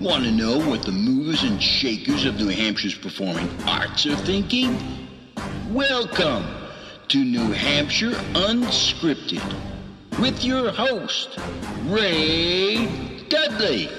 Want to know what the movers and shakers of New Hampshire's performing arts are thinking? Welcome to New Hampshire Unscripted with your host, Ray Dudley.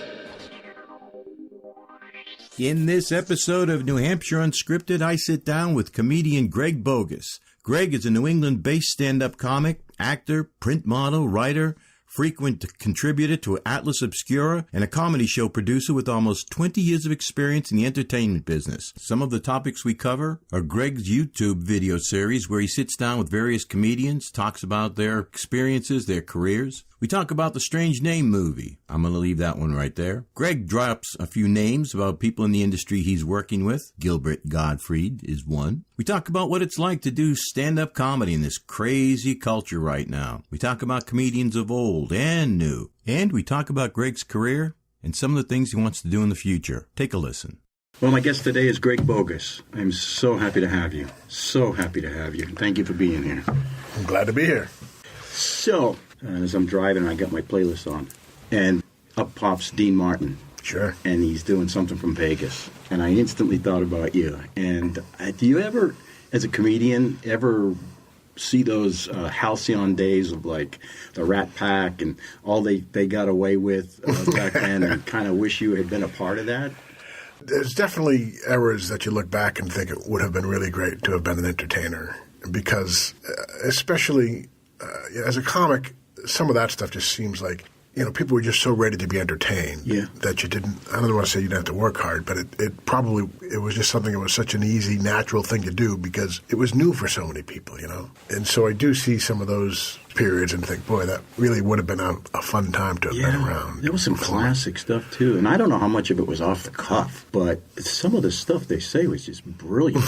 In this episode of New Hampshire Unscripted, I sit down with comedian Greg Boggis. Greg is a New England-based stand-up comic, actor, print model, writer, frequent contributor to Atlas Obscura, and a comedy show producer with almost 20 years of experience in the entertainment business. Some of the topics we cover are Greg's YouTube video series where he sits down with various comedians, talks about their experiences, their careers. We talk about the Strange Name movie. I'm going to leave that one right there. Greg drops a few names about people in the industry he's working with. Gilbert Gottfried is one. We talk about what it's like to do stand-up comedy in this crazy culture right now. We talk about comedians of old and new. And we talk about Greg's career and some of the things he wants to do in the future. Take a listen. Well, my guest today is Greg Boggis. I'm so happy to have you. So happy to have you. Thank you for being here. I'm glad to be here. So, as I'm driving, I got my playlist on, and up pops Dean Martin. Sure. And he's doing something from Vegas. And I instantly thought about you. And do you ever, as a comedian, ever see those halcyon days of, like, the Rat Pack and all they got away with back then, and kind of wish you had been a part of that? There's definitely eras that you look back and think it would have been really great to have been an entertainer. Because, especially as a comic, some of that stuff just seems like, people were just so ready to be entertained that you didn't, I don't want to say you didn't have to work hard, but it was just something that was such an easy, natural thing to do because it was new for so many people, And so I do see some of those periods and think, boy, that really would have been a fun time to have been around. There was some classic stuff, too. And I don't know how much of it was off the cuff, but some of the stuff they say was just brilliant.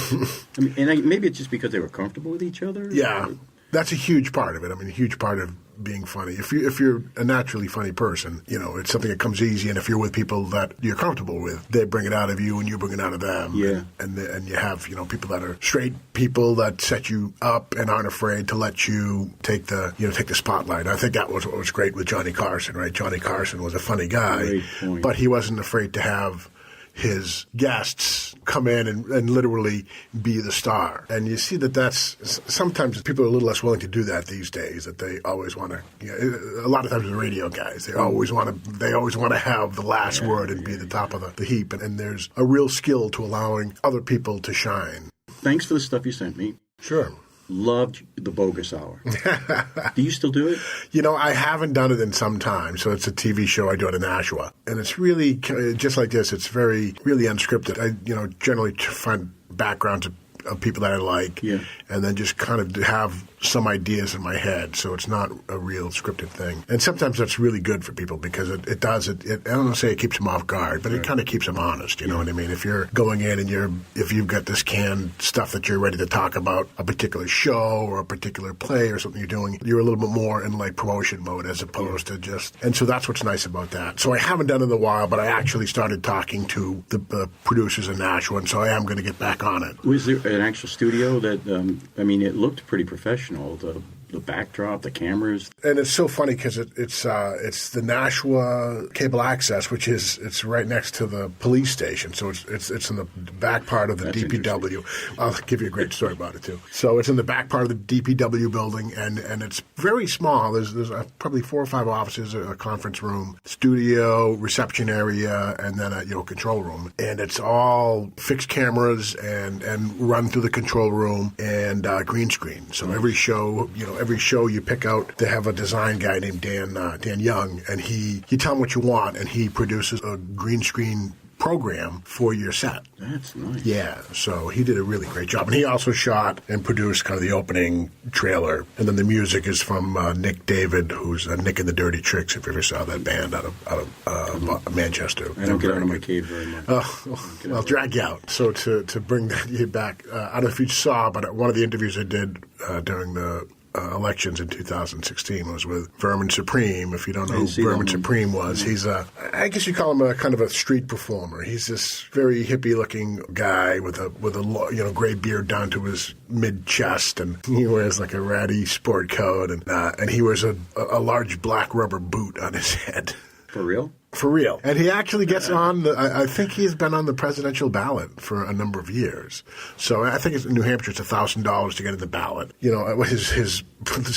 Maybe it's just because they were comfortable with each other. Yeah. That's a huge part of it. A huge part of being funny. If you're a naturally funny person, it's something that comes easy. And if you're with people that you're comfortable with, they bring it out of you and you bring it out of them. Yeah. And you have, people that are straight people that set you up and aren't afraid to let you take the spotlight. I think that was what was great with Johnny Carson, right? Johnny Carson was a funny guy, but he wasn't afraid to have his guests come in and literally be the star. And you see that's sometimes people are a little less willing to do that these days, that they always want to, a lot of times the radio guys, they always want to have the last word and be the top of the heap. And there's a real skill to allowing other people to shine. Thanks for the stuff you sent me. Sure. Loved the Boggis Hour. Do you still do it? I haven't done it in some time. So it's a TV show I do in Nashua. And it's really, just like this, it's really unscripted. I, generally find backgrounds of people that I like, and then just kind of have some ideas in my head. So it's not a real scripted thing. And sometimes that's really good for people because it I don't want to say it keeps them off guard, but it kind of keeps them honest. You know what I mean? If you're going in and if you've got this canned stuff that you're ready to talk about a particular show or a particular play or something you're doing, you're a little bit more in like promotion mode as opposed to just, and so that's what's nice about that. So I haven't done it in a while, but I actually started talking to the producers in Nashua, and so I am going to get back on it. Was there an actual studio that, it looked pretty professional, the backdrop, the cameras. And it's so funny because it's the Nashua Cable Access, which it's right next to the police station. So it's in the back part of the DPW. I'll give you a great story about it too. So it's in the back part of the DPW building, and it's very small. There's probably 4 or 5 offices, a conference room, studio, reception area, and then a control room. And it's all fixed cameras and run through the control room and green screen. So every show, you pick out, they have a design guy named Dan Young, and you tell him what you want, and he produces a green screen program for your set. That's nice. Yeah, so he did a really great job. And he also shot and produced kind of the opening trailer. And then the music is from Nick David, who's Nick and the Dirty Tricks, if you ever saw that band out of Manchester. I don't get out of my cave very much. I'll drag you out. So to bring you back, I don't know if you saw, but one of the interviews I did during the elections in 2016 was with Vermin Supreme. If you don't know who Vermin Supreme was, he's I guess you call him a kind of a street performer. He's this very hippie-looking guy with a gray beard down to his mid-chest, and he wears like a ratty sport coat, and he wears a large black rubber boot on his head. For real? For real. And he actually gets on I think he's been on the presidential ballot for a number of years. So I think in New Hampshire it's $1,000 to get in the ballot. You know, his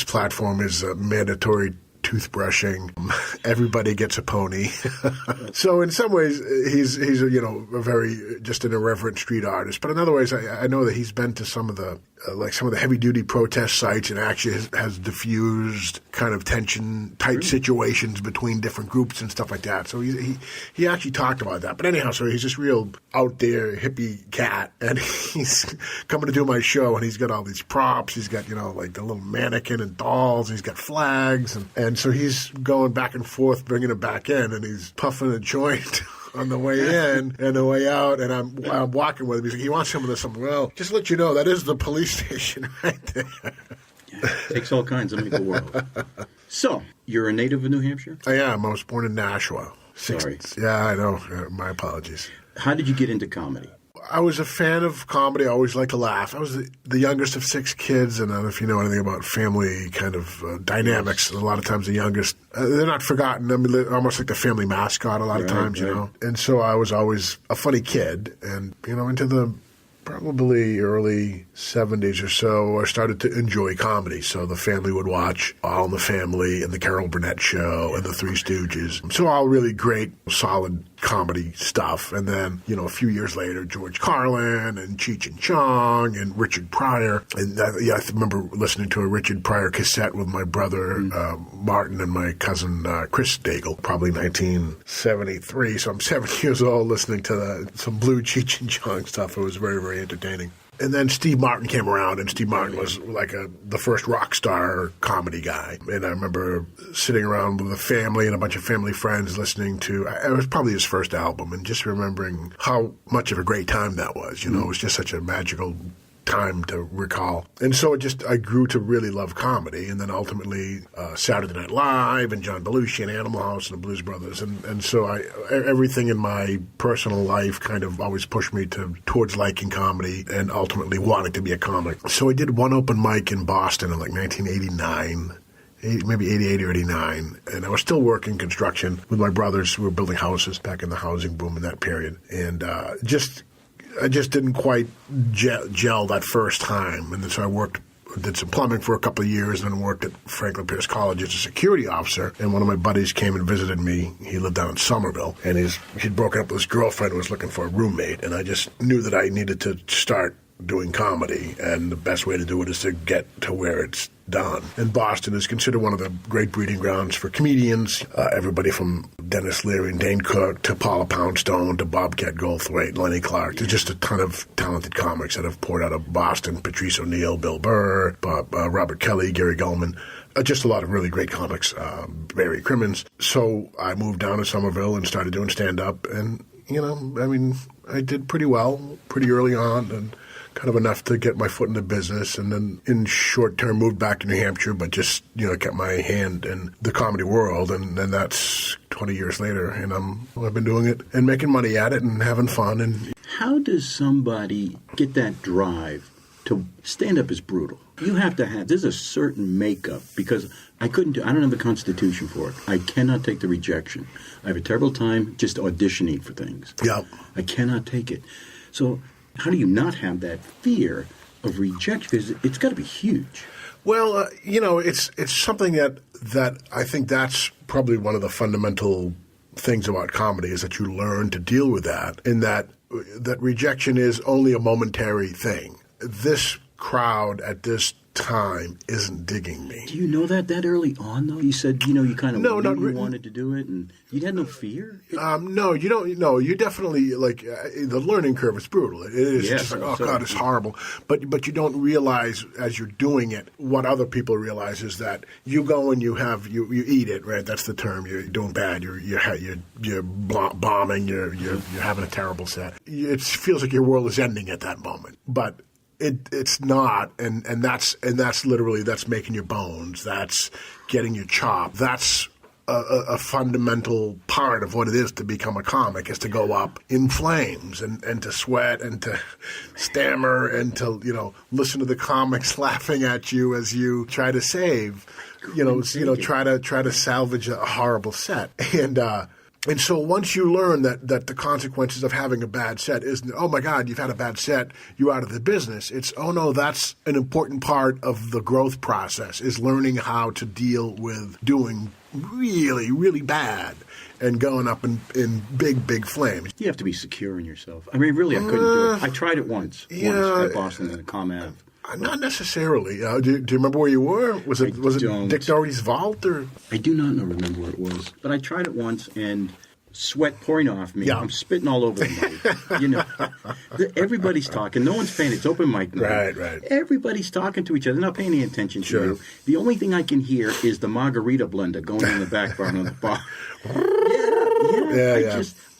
platform is mandatory toothbrushing. Everybody gets a pony. So in some ways, he's a very just an irreverent street artist. But in other ways, I know that he's been to some of the heavy duty protest sites and actually has diffused kind of tension, tight situations between different groups and stuff like that. So he actually talked about that. But anyhow, so he's this real out there hippie cat, and he's coming to do my show, and he's got all these props. He's got like the little mannequin and dolls. He's got flags, and so he's going back and forth, bringing it back in, and he's puffing a joint on the way in and the way out, and I'm walking with him. He's like, he wants some of this. I'm like, well, just to let you know, that is the police station right there. Yeah, takes all kinds to make the world. So, you're a native of New Hampshire? I am. I was born in Nashua. Sorry. Yeah, I know. My apologies. How did you get into comedy? I was a fan of comedy. I always liked to laugh. I was the youngest of 6 kids, and I don't know if you know anything about family kind of dynamics. A lot of times the youngest, they're not forgotten. I mean, they're almost like the family mascot a lot of times, you know. And so I was always a funny kid, and, into the probably early 70s or so, I started to enjoy comedy. So the family would watch All in the Family and the Carol Burnett Show and the Three Stooges. So all really great, solid comedy stuff. And then, a few years later, George Carlin and Cheech and Chong and Richard Pryor. And I remember listening to a Richard Pryor cassette with my brother Martin and my cousin Chris Daigle, probably 1973. So I'm 7 years old listening to some blue Cheech and Chong stuff. It was very, very entertaining. And then Steve Martin came around, and Steve Martin was like the first rock star comedy guy. And I remember sitting around with a family and a bunch of family friends listening to, it was probably his first album, and just remembering how much of a great time that was. It was just such a magical time to recall. And so I grew to really love comedy, and then ultimately Saturday Night Live and John Belushi and Animal House and the Blues Brothers. And so everything in my personal life kind of always pushed me towards liking comedy and ultimately wanting to be a comic. So I did one open mic in Boston in like 1989. Maybe 88 or 89, and I was still working construction with my brothers who were building houses back in the housing boom in that period. And I just didn't quite gel that first time. And so I did some plumbing for a couple of years, and then worked at Franklin Pierce College as a security officer. And one of my buddies came and visited me. He lived down in Somerville, and he'd broken up with his girlfriend and was looking for a roommate. And I just knew that I needed to start doing comedy, and the best way to do it is to get to where it's done. And Boston is considered one of the great breeding grounds for comedians. Everybody from Dennis Leary and Dane Cook to Paula Poundstone to Bobcat Goldthwait, Lenny Clark. There's just a ton of talented comics that have poured out of Boston. Patrice O'Neill, Bill Burr, Robert Kelly, Gary Gulman. Just a lot of really great comics. Barry Crimmins. So I moved down to Somerville and started doing stand-up. And, I did pretty well pretty early on, and kind of enough to get my foot in the business, and then in short term moved back to New Hampshire, but just, kept my hand in the comedy world, and that's 20 years later, and I've been doing it and making money at it and having fun. And how does somebody get that drive to stand up is brutal? You have to there's a certain makeup, because I don't have the constitution for it. I cannot take the rejection. I have a terrible time just auditioning for things. Yeah. I cannot take it. So how do you not have that fear of rejection? Because it's got to be huge. Well, it's something that I think that's probably one of the fundamental things about comedy, is that you learn to deal with that, and that rejection is only a momentary thing. This crowd at this time isn't digging me. Do you know that early on, though? You said, you kind of you wanted to do it, and you had no fear? No, you don't. No, you definitely, the learning curve is brutal. It is just like, God, it's horrible. But you don't realize as you're doing it, what other people realize is that you go and you eat it, right? That's the term. You're doing bad. You're bombing. You're having a terrible set. It feels like your world is ending at that moment. But it's not, and that's literally, that's making your bones. That's getting your chop. That's a fundamental part of what it is to become a comic, is to go up in flames and to sweat and to stammer and to listen to the comics laughing at you as you try to save, try to salvage a horrible set. And And so once you learn that the consequences of having a bad set isn't, oh, my God, you've had a bad set, you're out of the business. It's, oh, no, that's an important part of the growth process, is learning how to deal with doing really, really bad and going up in big, big flames. You have to be secure in yourself. I mean, really, I couldn't do it. I tried it once at Boston in the ComAv. Not necessarily. Do you remember where you were? Was it Dick Doherty's vault? Or? I do not remember where it was. But I tried it once, and sweat pouring off me. Yeah. I'm spitting all over the mic. Everybody's talking. No one's paying. It's open mic night. Right. Everybody's talking to each other. They're not paying any attention to you. The only thing I can hear is the margarita blender going in the background of the bar.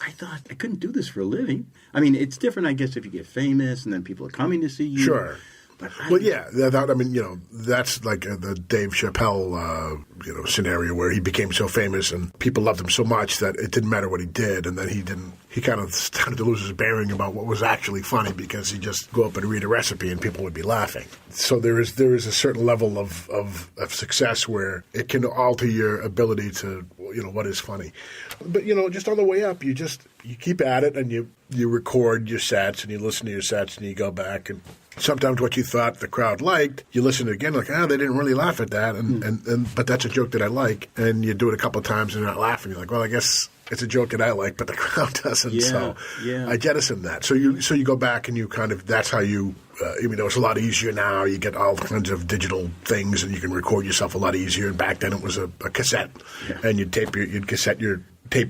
I thought I couldn't do this for a living. I mean, it's different, I guess, if you get famous and then people are coming to see you. Sure. That's like the Dave Chappelle, scenario where he became so famous and people loved him so much that it didn't matter what he did, and then he kind of started to lose his bearing about what was actually funny because he'd just go up and read a recipe and people would be laughing. So there is a certain level of success where it can alter your ability to, what is funny. But, just on the way up, you keep at it and you record your sets and you listen to your sets and you go back and sometimes what you thought the crowd liked, you listen to it again, like, they didn't really laugh at that, but that's a joke that I like, and you do it a couple of times and you're not laughing. You're like, well, I guess it's a joke that I like, but the crowd doesn't. I jettison that. So you go back and you kind of, that's how you, it's a lot easier now. You get all kinds of digital things and you can record yourself a lot easier. And back then it was a cassette, and you'd tape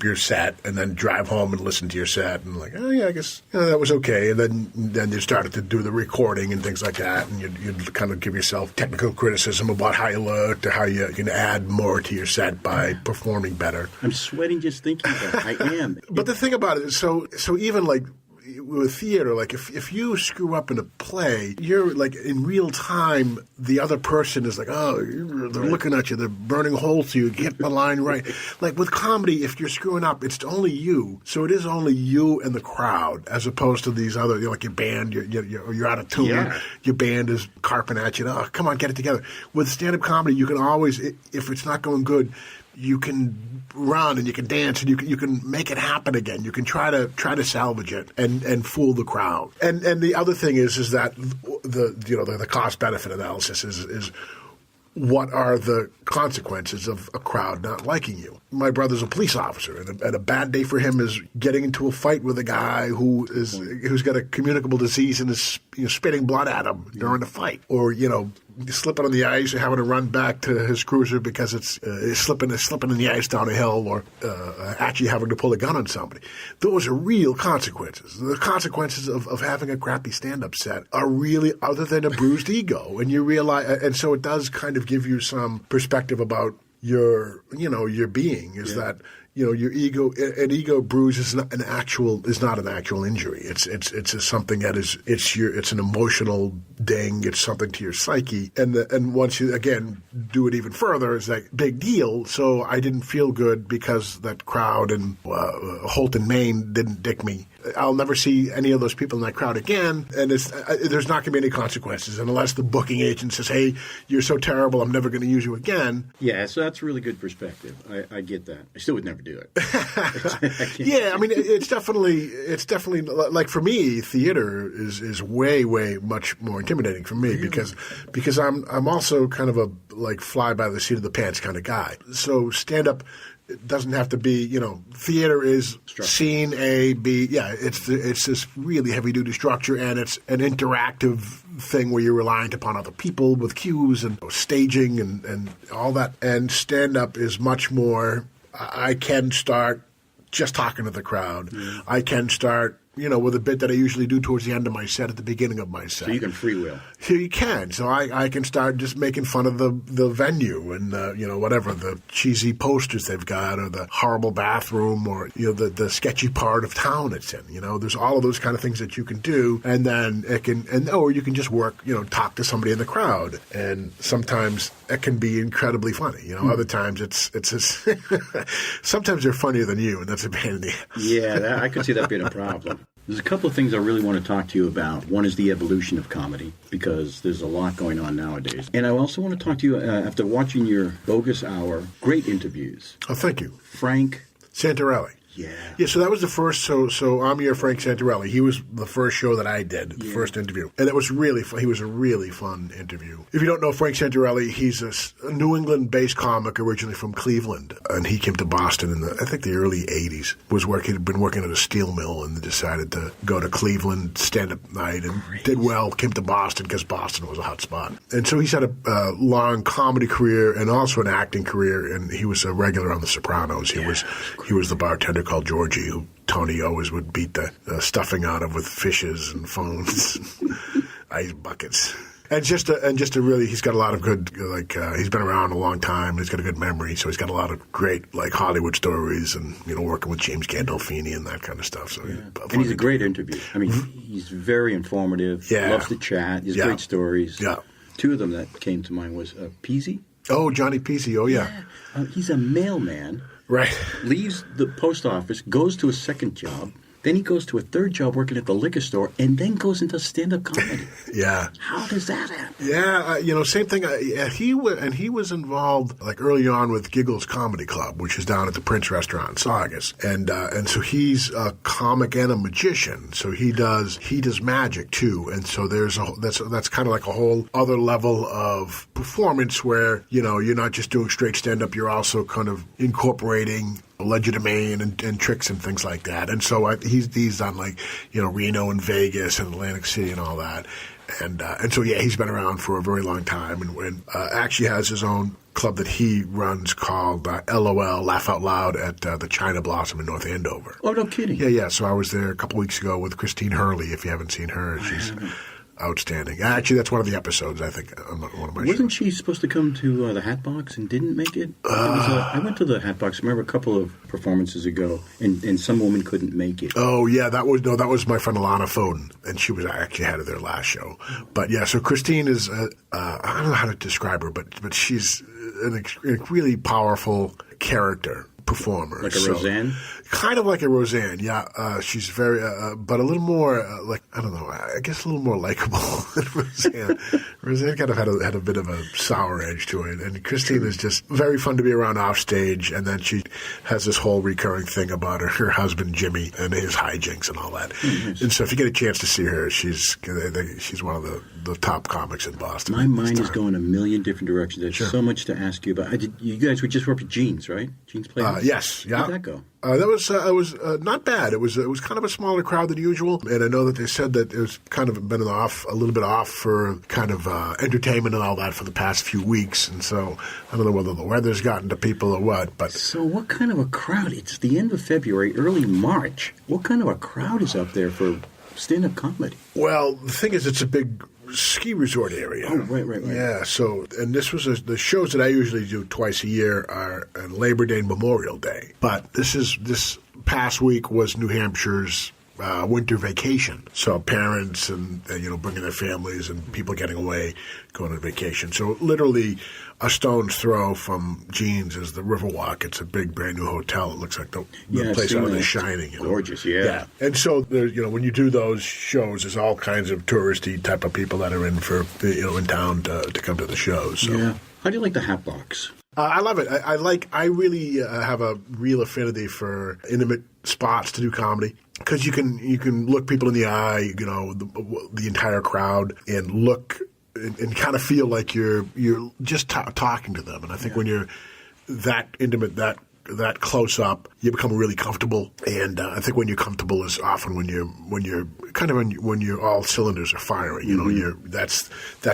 your set and then drive home and listen to your set and like, I guess that was okay. And then you started to do the recording and things like that, and you'd kind of give yourself technical criticism about how you looked or how you can add more to your set by performing better. I'm sweating just thinking about it. I am. But the thing about it is, so even like with theater, like if you screw up in a play, you're like in real time, the other person is like, they're looking at you, they're burning holes to you, get the line right. Like with comedy, if you're screwing up, it's only you. So it is only you and the crowd, as opposed to these other, like your band, you're out of tune. Yeah. Your band is carping at you. Oh, come on, get it together. With stand-up comedy, you can always, if it's not going good, you can run and you can dance and you can make it happen again. You can try to salvage it and fool the crowd. And the other thing is that the cost benefit analysis is what are the consequences of a crowd not liking you? My brother's a police officer, and a bad day for him is getting into a fight with a guy who's got a communicable disease and is spitting blood at him during the fight, or slipping on the ice or having to run back to his cruiser because it's slipping in the ice down a hill, or actually having to pull a gun on somebody. Those are real consequences. The consequences of having a crappy stand-up set are really other than a bruised ego, and you realize, and so it does kind of give you some perspective about your being, is that your ego, an ego bruise is not an actual injury. It's something that it's an emotional ding. It's something to your psyche. And once you again do it even further, it's like big deal. So I didn't feel good because that crowd in Holton, Maine didn't dick me. I'll never see any of those people in that crowd again, and there's not going to be any consequences unless the booking agent says, "Hey, you're so terrible, I'm never going to use you again." Yeah, so that's really good perspective. I get that. I still would never do it. Yeah, I mean, it's definitely like for me, theater is way much more intimidating for me because I'm also kind of a like fly by the seat of the pants kind of guy. So stand up. It doesn't have to be, theater is scene A, B. Yeah, it's this really heavy-duty structure, and it's an interactive thing where you're reliant upon other people with cues and staging and all that. And stand-up is much more, I can start just talking to the crowd. Mm. I can start, with a bit that I usually do towards the end of my set, at the beginning of my set. So you can freewheel. So you can. So I can start just making fun of the venue and, whatever, the cheesy posters they've got, or the horrible bathroom, or, the sketchy part of town it's in. There's all of those kind of things that you can do. And then or you can just work, talk to somebody in the crowd. And sometimes it can be incredibly funny. Other times it's sometimes they're funnier than you, and that's a pain in the ass. Yeah, I could see that being a problem. There's a couple of things I really want to talk to you about. One is the evolution of comedy, because there's a lot going on nowadays. And I also want to talk to you, after watching your Boggis Hour, great interviews. Oh, thank you. Frank Santarelli. Yeah, so that was the first. So I'm your Frank Santarelli. He was the first show that I did, the first interview, and it was really fun. He was a really fun interview. If you don't know Frank Santarelli, he's a New England-based comic originally from Cleveland, and he came to Boston in I think the early '80s. Had been working at a steel mill and decided to go to Cleveland stand-up night and did well. Came to Boston because Boston was a hot spot, and so he's had a long comedy career and also an acting career. And he was a regular on The Sopranos. He was the bartender called Georgie, who Tony always would beat the stuffing out of with fishes and phones, ice buckets. And just a really, he's got a lot of good, he's been around a long time. He's got a good memory, so he's got a lot of great, Hollywood stories and, working with James Gandolfini and that kind of stuff. So, and he's a great interview. I mean, he's very informative. Yeah. Loves to chat. He has great stories. Yeah. Two of them that came to mind was Peasy. Oh, Johnny Peasy. Oh, yeah. He's a mailman. Right. Leaves the post office, goes to a second job, then he goes to a third job working at the liquor store, and then goes into stand-up comedy. Yeah. How does that happen? Yeah, same thing. He was involved early on with Giggles Comedy Club, which is down at the Prince Restaurant in Saugus, and so he's a comic and a magician. So he does magic too, and so that's kind of like a whole other level of performance where you're not just doing straight stand-up, you're also kind of incorporating legerdemain and tricks and things like that. And so he's done Reno and Vegas and Atlantic City and all that. And so he's been around for a very long time and actually has his own club that he runs called LOL, Laugh Out Loud, at the China Blossom in North Andover. Oh, no kidding. Yeah. So I was there a couple weeks ago with Christine Hurley. If you haven't seen her, she's outstanding. Actually, that's one of the episodes, I think, on one of my Wasn't shows. she supposed to come to the Hatbox and didn't make it? I went to the Hatbox, I remember a couple of performances ago, and some woman couldn't make it. Oh, yeah, that was my friend Alana Foden, and she was actually had of their last show. But, yeah, so Christine is, I don't know how to describe her, but she's a really powerful character. Performer. Like a Roseanne? Kind of like a Roseanne, yeah. She's very, but a little more, I don't know, I guess a little more likable than Roseanne. Roseanne kind of had a bit of a sour edge to it. And Christine is just very fun to be around off stage. And then she has this whole recurring thing about her husband, Jimmy, and his hijinks and all that. Mm-hmm. And so if you get a chance to see her, she's one of the top comics in Boston. My mind is going a million different directions. There's so much to ask you about. You guys were just working Jeans, right? Jeans Playhouse? Yes, yeah. How did that go? That was not bad. It was kind of a smaller crowd than usual, and I know that they said that it was kind of been a little bit off for kind of entertainment and all that for the past few weeks, and so I don't know whether the weather's gotten to people or what. But so, what kind of a crowd? It's the end of February, early March. What kind of a crowd is up there for stand-up comedy? Well, the thing is, it's a big ski resort area. Oh, right. Yeah, so, and this was the shows that I usually do twice a year are on Labor Day and Memorial Day. But this past week was New Hampshire's winter vacation. So parents and bringing their families and people getting away, going on vacation. So literally a stone's throw from Jeans is the Riverwalk. It's a big brand new hotel. It looks like the place out of The Shining. Gorgeous, yeah. And so there's when you do those shows, there's all kinds of touristy type of people that are in for in town to come to the shows. So. Yeah. How do you like the Hatbox? I love it. I really have a real affinity for intimate spots to do comedy because you can look people in the eye, the entire crowd, and look and kind of feel like you're just talking to them. And I think when you're that intimate, that close up, you become really comfortable. And I think when you're comfortable is often when you're all cylinders are firing. That's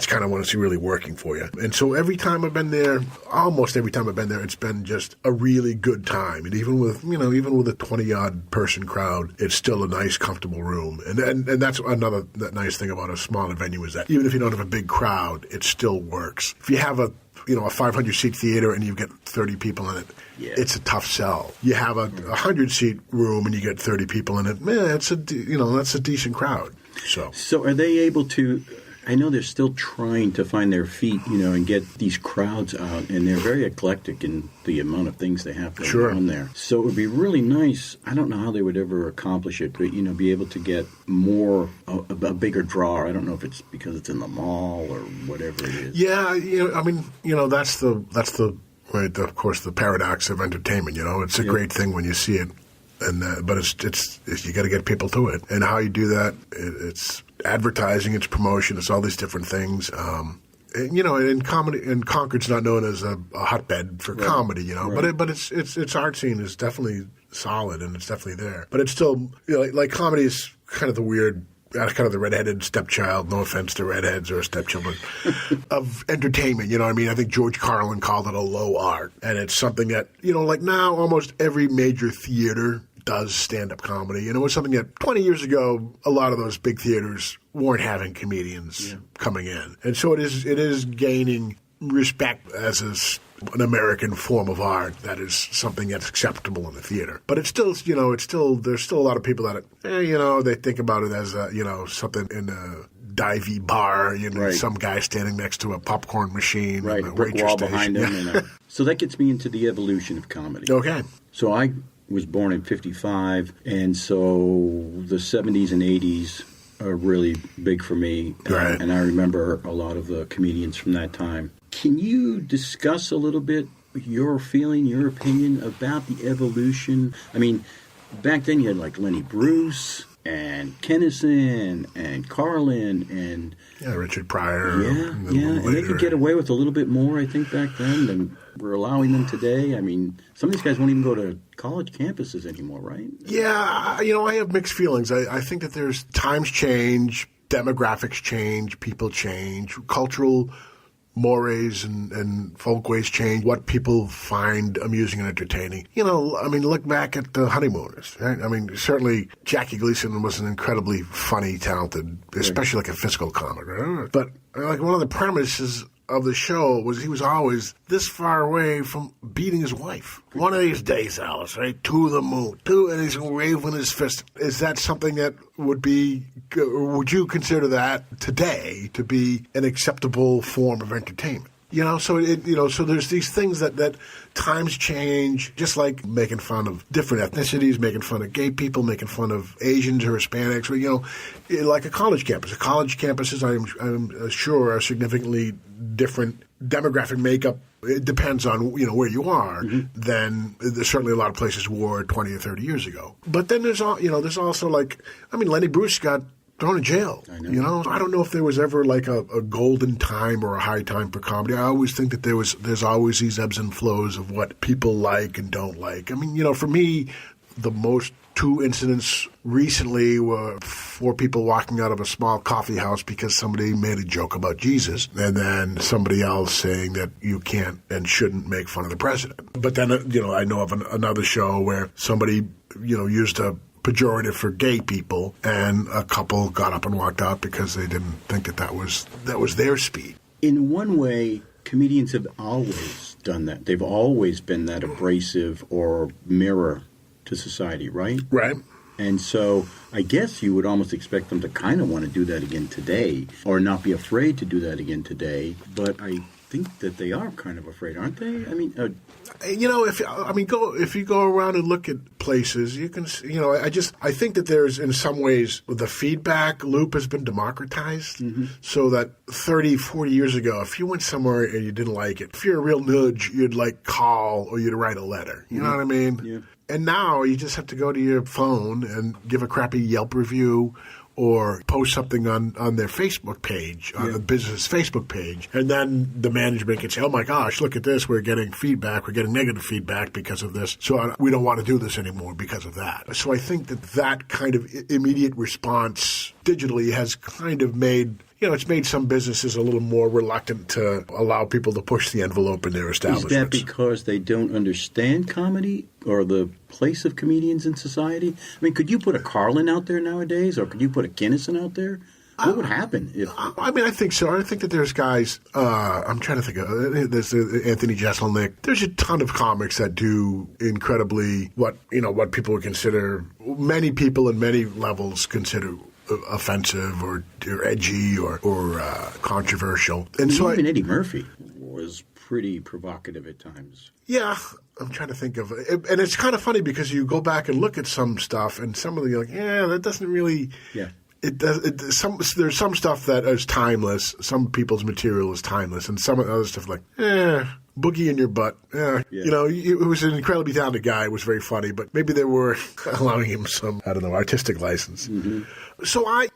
kind of when it's really working for you. And so almost every time I've been there, it's been just a really good time. And even with a 20-odd person crowd, it's still a nice, comfortable room. And that's another nice thing about a smaller venue is that even if you don't have a big crowd, it still works. If you have a 500-seat theater and you get 30 people in it, it's a tough sell. You have a 100-seat room and you get 30 people in it, that's a decent crowd. So are they able to? I know they're still trying to find their feet, and get these crowds out, and they're very eclectic in the amount of things they have going on there. So it would be really nice. I don't know how they would ever accomplish it, but be able to get a bigger draw. I don't know if it's because it's in the mall or whatever it is. Yeah, that's the right. Of course, the paradox of entertainment. It's a great thing when you see it But it's you got to get people to it, and how you do that, it's advertising, it's promotion, it's all these different things. In comedy, and Concord's not known as a hotbed for comedy, but its art scene is definitely solid, and it's definitely there. But it's still, like comedy is kind of the weird, kind of the redheaded stepchild, no offense to redheads or stepchildren, of entertainment, you know what I mean? I think George Carlin called it a low art, and it's something that, like now almost every major theater does stand-up comedy, and it was something that 20 years ago, a lot of those big theaters weren't having comedians coming in. And so it is gaining respect as an American form of art that is something that's acceptable in the theater. But it's still, there's still a lot of people that, they think about it as, something in a divey bar, some guy standing next to a popcorn machine. Right, a brick wall behind him. So that gets me into the evolution of comedy. Okay. So I was born in 55, and so the 70s and 80s are really big for me. Right. And I remember a lot of the comedians from that time. Can you discuss a little bit your feeling, your opinion about the evolution? I mean, back then you had like Lenny Bruce and Kennison and Carlin and... Yeah, Richard Pryor. And they could get away with a little bit more, I think, back then than we're allowing them today. I mean, some of these guys won't even go to college campuses anymore, right? Yeah, I have mixed feelings. I think that there's times change, demographics change, people change, cultural mores and folkways change, what people find amusing and entertaining. Look back at the Honeymooners, right? I mean, certainly Jackie Gleason was an incredibly funny, talented, especially like a physical comic, right? But like one of the premises of the show was he was always this far away from beating his wife. One of these days, Alice, right? To the moon. And he's waving his fist. Is that something that would you consider that today to be an acceptable form of entertainment? So there's these things that times change, just like making fun of different ethnicities, making fun of gay people, making fun of Asians or Hispanics, like a college campus. College campuses, I'm sure, are significantly different demographic makeup. It depends on, where you are, than there's certainly a lot of places were 20 or 30 years ago. But then there's also Lenny Bruce got thrown in jail. I know. I don't know if there was ever like a golden time or a high time for comedy. I always think that there's always these ebbs and flows of what people like and don't like. I mean, for me, the most two incidents recently were 4 people walking out of a small coffee house because somebody made a joke about Jesus, and then somebody else saying that you can't and shouldn't make fun of the president. But then, I know of another show where somebody, used a pejorative for gay people, and a couple got up and walked out because they didn't think that was their speed. In one way, comedians have always done that. They've always been that abrasive or mirror to society, right? Right. And so I guess you would almost expect them to kind of want to do that again today, or not be afraid to do that again today. But I think that they are kind of afraid, aren't they? I mean, if you go around and look at places, you can, I think that there's, in some ways, the feedback loop has been democratized, so that 30, 40 years ago, if you went somewhere and you didn't like it, if you're a real nudge, you'd call or you'd write a letter. You know what I mean? Yeah. And now you just have to go to your phone and give a crappy Yelp review or post something on their Facebook page, on the business Facebook page. And then the management can say, oh my gosh, look at this. We're getting feedback. We're getting negative feedback because of this. So we don't want to do this anymore because of that. So I think that kind of immediate response digitally has kind of made... it's made some businesses a little more reluctant to allow people to push the envelope in their establishments. Is that because they don't understand comedy or the place of comedians in society? I mean, could you put a Carlin out there nowadays, or could you put a Kennison out there? What would happen if... I think so. I think that there's guys... I'm trying to think of... There's Anthony Jeselnik. There's a ton of comics that do incredibly what people would consider... Many people in many levels consider... offensive or edgy or controversial. And so even Eddie Murphy was pretty provocative at times. Yeah, I'm trying to think of it. And it's kind of funny because you go back and look at some stuff and some of them you're like, that doesn't really there's some stuff that is timeless. Some people's material is timeless, and some other stuff like, boogie in your butt. It was an incredibly talented guy. It was very funny, but maybe they were allowing him some, I don't know, artistic license. Mm-hmm. So I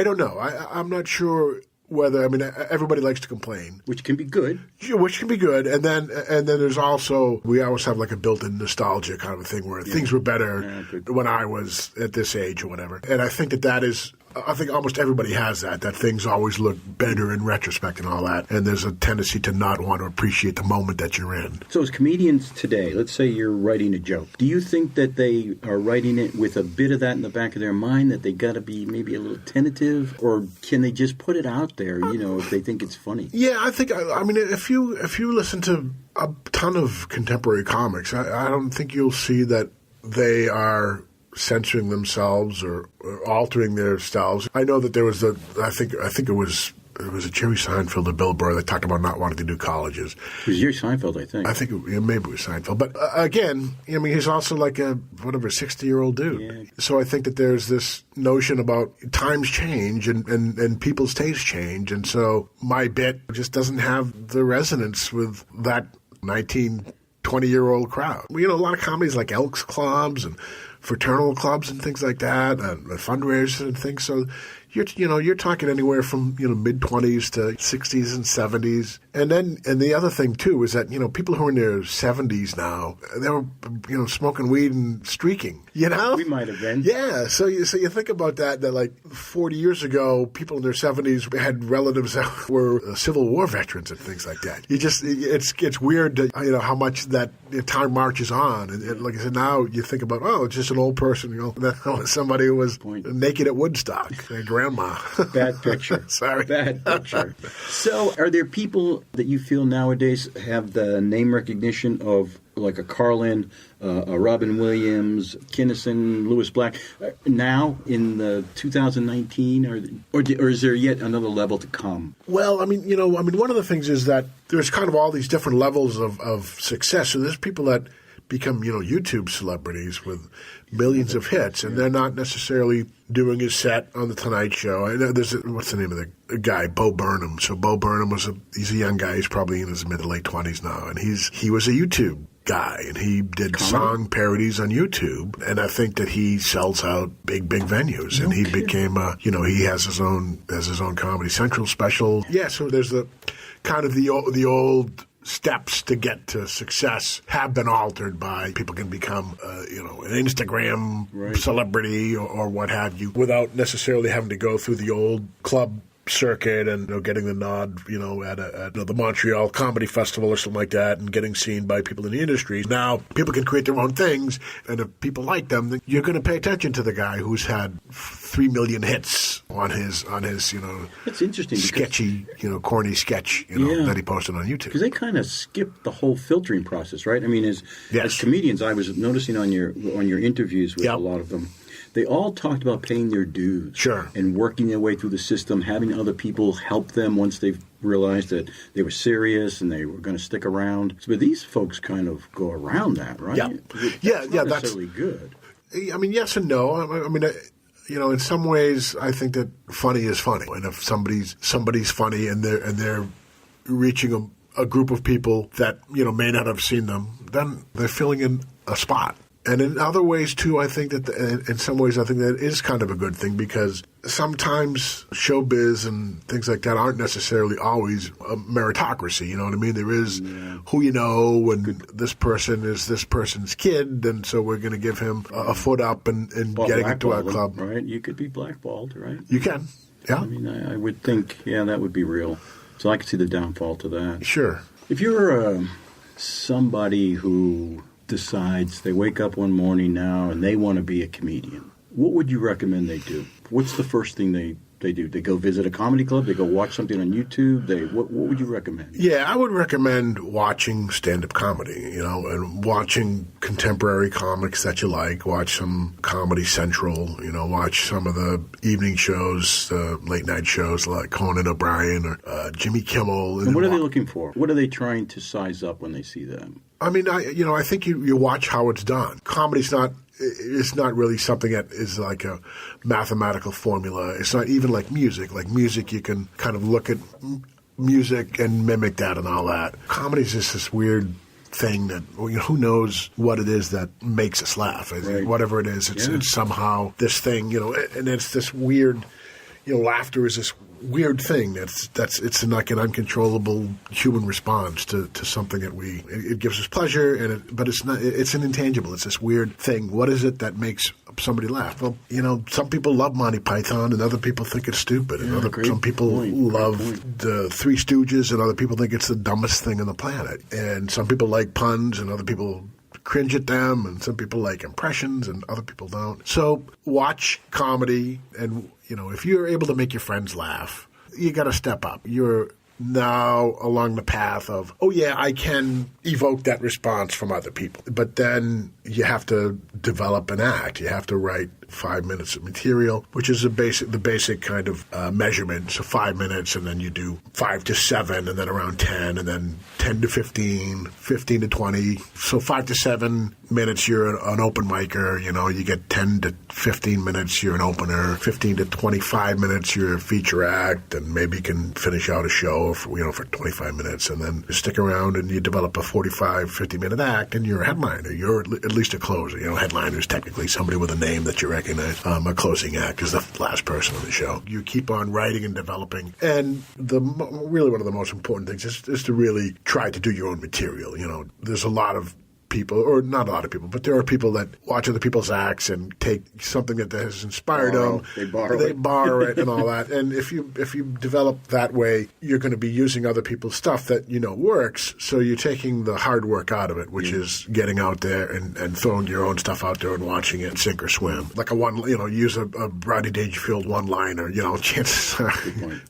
don't know. I'm not sure whether, everybody likes to complain. Which can be good. Which can be good. And then there's also, we always have like a built-in nostalgia kind of a thing where things were better when I was at this age or whatever. And I think that is, I think almost everybody has that things always look better in retrospect and all that. And there's a tendency to not want to appreciate the moment that you're in. So as comedians today, let's say you're writing a joke. Do you think that they are writing it with a bit of that in the back of their mind, that they got to be maybe a little tentative? Or can they just put it out there, if they think it's funny? Yeah, I think, if you listen to a ton of contemporary comics, I don't think you'll see that they are censoring themselves or altering their styles. I know that there was I think it was a Jerry Seinfeld or Bill Burr that talked about not wanting to do colleges. It was Jerry Seinfeld, I think. I think maybe it was Seinfeld. But again, he's also like a 60-year-old dude. Yeah. So I think that there's this notion about times change and people's tastes change. And so my bit just doesn't have the resonance with that 20-year-old crowd. A lot of comedies like Elks Clubs and fraternal clubs and things like that, and fundraisers and things. So you're talking anywhere from mid-20s to 60s and 70s. And the other thing too is that people who are in their 70s now, they were smoking weed and streaking. We might have been. Yeah. So you think about that like 40 years ago, people in their 70s had relatives that were Civil War veterans and things like that. It's weird to, how much that time marches on. And like I said, now you think about, it's just an old person, somebody who was naked at Woodstock, their grandma. Bad picture. Sorry. Bad picture. So are there people that you feel nowadays have the name recognition of like a Carlin, a Robin Williams, Kinison, Lewis Black, now in the 2019, or is there yet another level to come? Well, one of the things is that there's kind of all these different levels of success. So there's people that become, YouTube celebrities with millions of hits, and they're not necessarily doing a set on the Tonight Show. I know what's the name of the guy? Bo Burnham. So Bo Burnham he's a young guy. He's probably in his mid to late 20s now, and he was a YouTube guy, and he did song parodies on YouTube, and I think that he sells out big venues, and he became he has his own Comedy Central special. Yeah, so there's the kind of the old steps to get to success have been altered by people can become, an Instagram celebrity or what have you, without necessarily having to go through the old club circuit and getting the nod, at the Montreal Comedy Festival or something like that, and getting seen by people in the industry. Now people can create their own things, and if people like them, then you're going to pay attention to the guy who's had 3 million hits on his That's interesting, sketchy, corny sketch, that he posted on YouTube. Because they kind of skipped the whole filtering process, right? As comedians, I was noticing on your interviews with a lot of them, they all talked about paying their dues. Sure. And working their way through the system, having other people help them once they've realized that they were serious and they were going to stick around. But these folks kind of go around that, right? Yeah. That's not necessarily good. Yes and no. In some ways, I think that funny is funny. And if somebody's funny and they're reaching a group of people that, may not have seen them, then they're filling in a spot. And in other ways, too, I think that in some ways, I think that is kind of a good thing, because sometimes showbiz and things like that aren't necessarily always a meritocracy. You know what I mean? There is who you know, and this person is this person's kid, and so we're going to give him a foot up and getting into our club. Right? You could be blackballed, right? You can, yeah. I would think, that would be real. So I could see the downfall to that. Sure. If you're somebody who decides they wake up one morning now and they want to be a comedian, what would you recommend they do? What's the first thing they do? They go visit a comedy club? They go watch something on YouTube? What would you recommend? Yeah, I would recommend watching stand-up comedy, and watching contemporary comics that you like. Watch some Comedy Central, watch some of the evening shows, late-night shows like Conan O'Brien or Jimmy Kimmel. And what are they looking for? What are they trying to size up when they see them? I mean, I think you watch how it's done. Comedy's not. It's not really something that is like a mathematical formula. It's not even like music. Like music, you can kind of look at music and mimic that and all that. Comedy is just this weird thing that, who knows what it is that makes us laugh. Right. Whatever it is, it's somehow this thing, and it's this weird, laughter is this weird thing it's like an uncontrollable human response to something that it gives us pleasure, but it's an intangible. It's this weird thing. What is it that makes somebody laugh? Well, some people love Monty Python and other people think it's stupid, and some people love the Three Stooges and other people think it's the dumbest thing on the planet, and some people like puns and other people cringe at them, and some people like impressions and other people don't. So watch comedy, and if you're able to make your friends laugh, you got to step up. You're now along the path of, I can evoke that response from other people. But then you have to develop an act. You have to write 5 minutes of material, which is the basic kind of measurement. So 5 minutes, and then you do 5 to 7, and then around 10, and then 10 to 15, 15 to 20. So 5 to 7 minutes, you're an open micer. You get 10 to 15 minutes, you're an opener. 15 to 25 minutes, you're a feature act, and maybe you can finish out a show for 25 minutes, and then you stick around and you develop a 45, 50-minute act, and you're a headliner. You're at least a closer. Headliner is technically somebody with a name that you recognize. A closing act is the last person on the show. You keep on writing and developing, and really one of the most important things is to really try to do your own material. There's a lot of people, or not a lot of people, but there are people that watch other people's acts and take something that has inspired them. They borrow it and all that. And if you develop that way, you're going to be using other people's stuff that works. So you're taking the hard work out of it, which is getting out there and throwing your own stuff out there and watching it sink or swim. Like use a Rodney Dangerfield one-liner. Chances are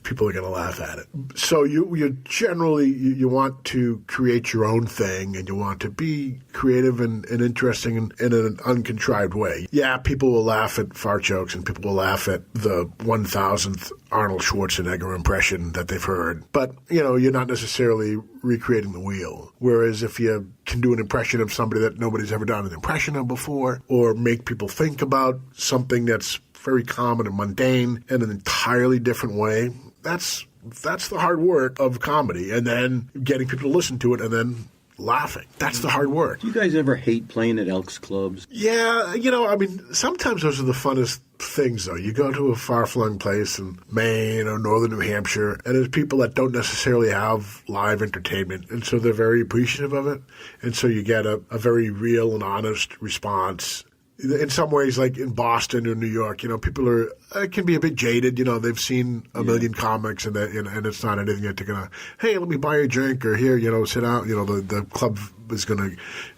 people are going to laugh at it. So you generally you want to create your own thing, and you want to be creative and interesting in an uncontrived way. Yeah, people will laugh at fart jokes, and people will laugh at the 1,000th Arnold Schwarzenegger impression that they've heard. But, you're not necessarily recreating the wheel. Whereas if you can do an impression of somebody that nobody's ever done an impression of before, or make people think about something that's very common and mundane in an entirely different way, that's the hard work of comedy. And then getting people to listen to it and then laughing. That's the hard work. Do you guys ever hate playing at Elks clubs? Yeah, sometimes those are the funnest things, though. You go to a far-flung place in Maine or northern New Hampshire, and there's people that don't necessarily have live entertainment, and so they're very appreciative of it. And so you get a very real and honest response. In some ways, like in Boston or New York, people can be a bit jaded. They've seen a million comics, and it's not anything that they're going to, hey, let me buy you a drink, or here, sit out. The club is going to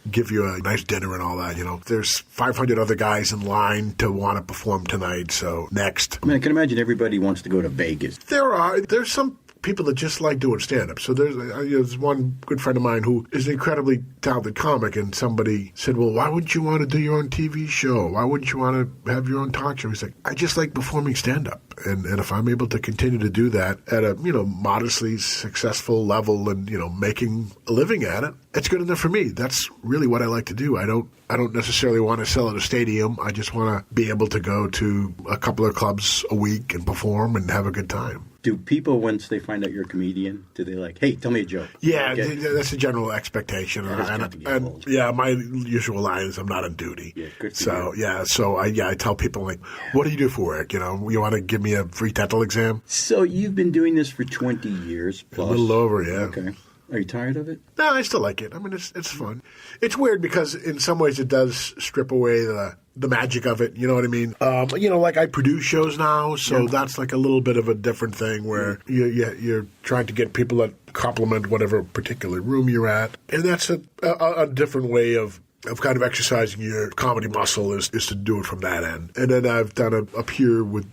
give you a nice dinner and all that. There's 500 other guys in line to want to perform tonight, so next. I can imagine everybody wants to go to Vegas. There's some people that just like doing stand-up. So there's one good friend of mine who is an incredibly talented comic, and somebody said, well, why wouldn't you want to do your own TV show? Why wouldn't you want to have your own talk show? He's like, I just like performing stand-up. And if I'm able to continue to do that at a, modestly successful level and, making a living at it, it's good enough for me. That's really what I like to do. I don't necessarily want to sell at a stadium. I just want to be able to go to a couple of clubs a week and perform and have a good time. Do people, once they find out you're a comedian, do they like, hey, tell me a joke? Yeah, that's a general expectation. And my usual line is I'm not on duty. Yeah, good for you. I tell people, like, what do you do for work? You want to give me a free dental exam? So you've been doing this for 20 years plus. A little over, yeah. Okay. Are you tired of it? No, I still like it. It's fun. It's weird because in some ways it does strip away the magic of it. You know what I mean? Like I produce shows now, so that's like a little bit of a different thing where you're trying to get people that compliment whatever particular room you're at, and that's a different way of kind of exercising your comedy muscle is to do it from that end. And then I've done up here with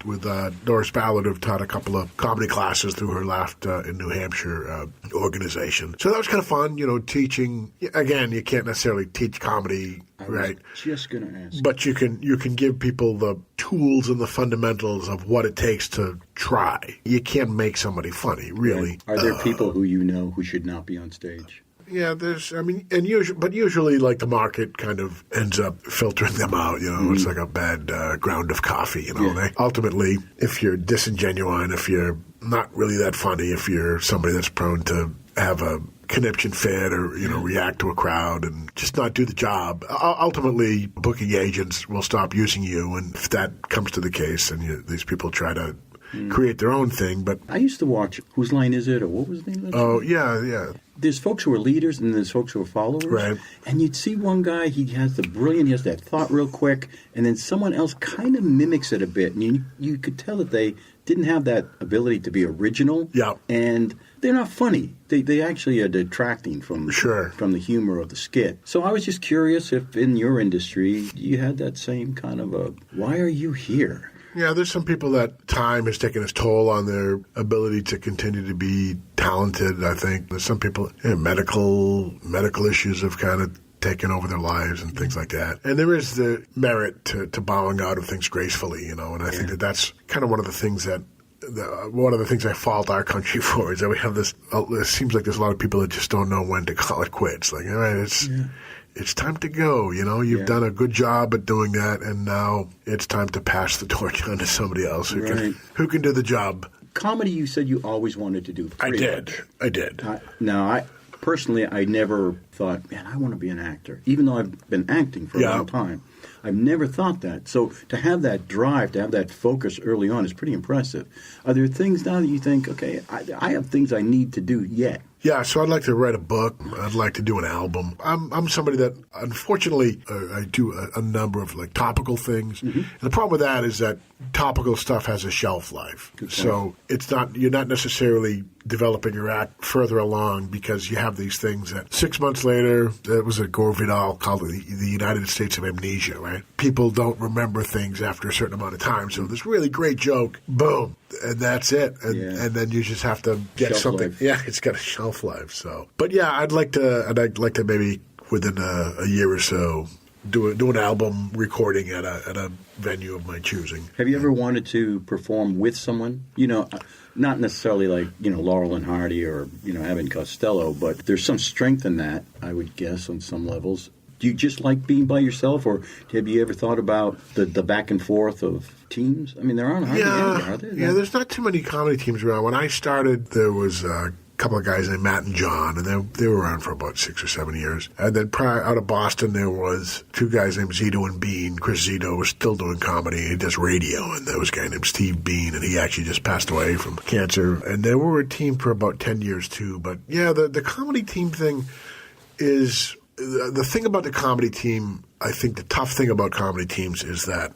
Doris Ballard, who've taught a couple of comedy classes through her Laughed in New Hampshire organization. So that was kind of fun, teaching. Again, you can't necessarily teach comedy, right? Just going to ask. But you can give people the tools and the fundamentals of what it takes to try. You can't make somebody funny, really. Are there people who who should not be on stage? Yeah, but usually, like, the market kind of ends up filtering them out. It's like a bad ground of coffee. They ultimately, if you're disingenuine, if you're not really that funny, if you're somebody that's prone to have a conniption fit or react to a crowd and just not do the job, ultimately booking agents will stop using you, and if that comes to the case, and these people try to create their own thing. But I used to watch Whose Line Is It, or what was the name of it? Oh, yeah. There's folks who are leaders and there's folks who are followers. Right. And you'd see one guy, he has that thought real quick, and then someone else kind of mimics it a bit. And you could tell that they didn't have that ability to be original. Yeah. And they're not funny. They actually are detracting from the humor of the skit. So I was just curious if in your industry you had that same kind of why are you here? Yeah, there's some people that time has taken its toll on their ability to continue to be talented, I think. There's some people, medical issues have kind of taken over their lives and things like that. And there is the merit to bowing out of things gracefully, and I think that's kind of one of the things I fault our country for, is that we have this, it seems like there's a lot of people that just don't know when to call it quits. Like, all right, it's time to go, You've done a good job at doing that, and now it's time to pass the torch on to somebody else who can do the job. Comedy, you said you always wanted to do. I did. I personally, I never thought, man, I want to be an actor, even though I've been acting for a long time. I've never thought that. So to have that drive, to have that focus early on is pretty impressive. Are there things now that you think, okay, I have things I need to do yet? Yeah, so I'd like to write a book. I'd like to do an album. I'm somebody that, unfortunately, I do a number of topical things. Mm-hmm. And the problem with that is that topical stuff has a shelf life. So you're not necessarily developing your act further along because you have these things that 6 months later, there was a Gore Vidal called the United States of Amnesia, right? People don't remember things after a certain amount of time. So this really great joke, boom, and that's it. And then you just have to get shelf something. Life. Yeah, it's got a shelf life. So, but yeah, I'd like to maybe within a year or so do an album recording at a venue of my choosing. Have you ever wanted to perform with someone? Not necessarily like Laurel and Hardy or Abbott Costello, but there's some strength in that, I would guess, on some levels. Do you just like being by yourself, or have you ever thought about the back and forth of teams? I mean, there aren't hardly any, are there? Yeah, there's not too many comedy teams around. When I started, there was a couple of guys named Matt and John, and they were around for about 6 or 7 years. And then prior out of Boston, there was two guys named Zito and Bean. Chris Zito was still doing comedy. He does radio, and there was a guy named Steve Bean, and he actually just passed away from cancer. And they were a team for about 10 years, too. But, yeah, the comedy team thing is... The thing about the comedy team, I think the tough thing about comedy teams is that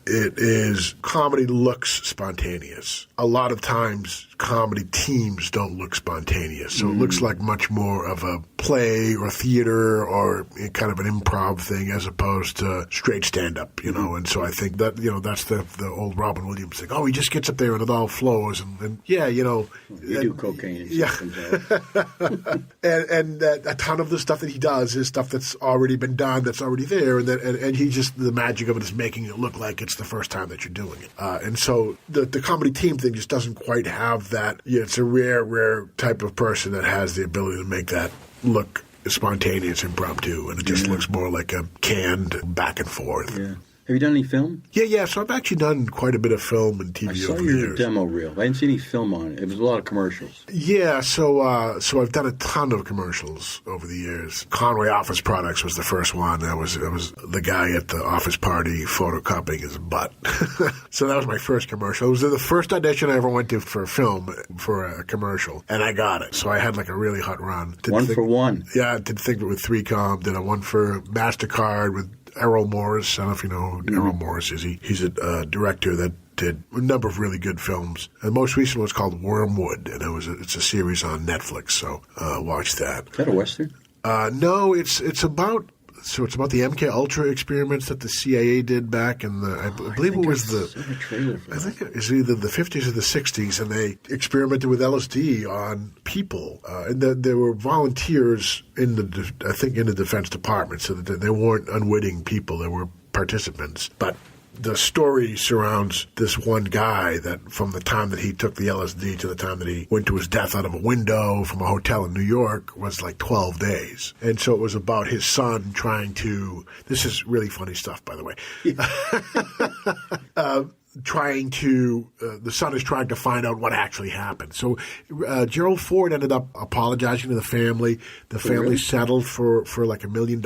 comedy looks spontaneous. A lot of times, comedy teams don't look spontaneous. So it looks like much more of a play or theater or kind of an improv thing as opposed to straight stand-up, And so I think that, that's the old Robin Williams thing. Oh, he just gets up there and it all flows. And yeah, You do cocaine and yeah. and a ton of the stuff that he does is stuff that's already been done, that's already there, and he just, the magic of it is making it look like it's the first time that you're doing it. And so the comedy team thing just doesn't quite have that. Yeah, it's a rare type of person that has the ability to make that look spontaneous, impromptu, and it just looks more like a canned back and forth. Yeah. Have you done any film? Yeah. So I've actually done quite a bit of film and TV over the years. I saw your demo reel. I didn't see any film on it. It was a lot of commercials. Yeah, so I've done a ton of commercials over the years. Conway Office Products was the first one. I was the guy at the office party photocopying his butt. So that was my first commercial. It was the first audition I ever went to for a film, for a commercial, and I got it. So I had a really hot run. For one. Yeah, I did think with 3Com. Did a one for MasterCard with Errol Morris. I don't know if you know who Errol Morris is. He's a director that did a number of really good films. And the most recent one was called Wormwood, and it's a series on Netflix. So watch that. Is that a Western? No, it's about the MK Ultra experiments that the CIA did back in I believe it was I think it was either the 50s or the 60s, and they experimented with LSD on people. And there were volunteers in the Defense Department, so that they weren't unwitting people. They were participants. But the story surrounds this one guy that from the time that he took the LSD to the time that he went to his death out of a window from a hotel in New York was like 12 days. And so it was about his son trying to, this is really funny stuff, by the way. The son is trying to find out what actually happened. So Gerald Ford ended up apologizing to the family. The family settled for like $1 million.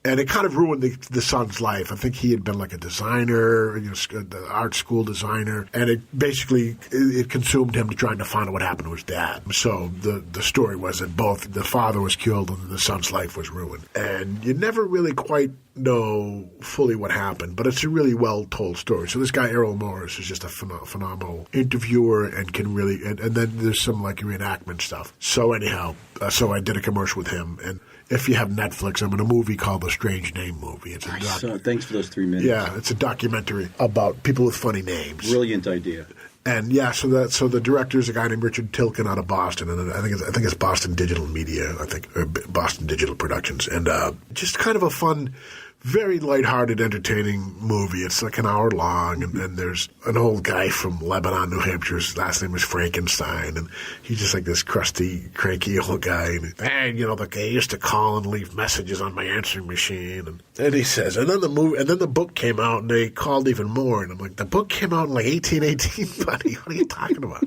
And it kind of ruined the son's life. I think he had been like a designer, the art school designer. And it basically, it consumed him trying to find out what happened to his dad. So the story was that both the father was killed and the son's life was ruined. And you never really quite know fully what happened, but it's a really well-told story. So this guy, Errol Morris, is just a phenomenal interviewer and can really, and then there's some like reenactment stuff. So anyhow, so I did a commercial with him, and if you have Netflix, I'm in a movie called The Strange Name Movie. It's thanks for those 3 minutes. Yeah, it's a documentary about people with funny names. Brilliant idea. And yeah, so the director is a guy named Richard Tilken out of Boston, and I think it's Boston Digital Media, or Boston Digital Productions, and just kind of a fun, very lighthearted, entertaining movie. It's like an hour long, and there's an old guy from Lebanon, New Hampshire. His last name is Frankenstein, and he's just like this crusty, cranky old guy. And the guy used to call and leave messages on my answering machine. And he says, and then the book came out, and they called even more. And I'm like, the book came out in like 1818, buddy. What are you talking about?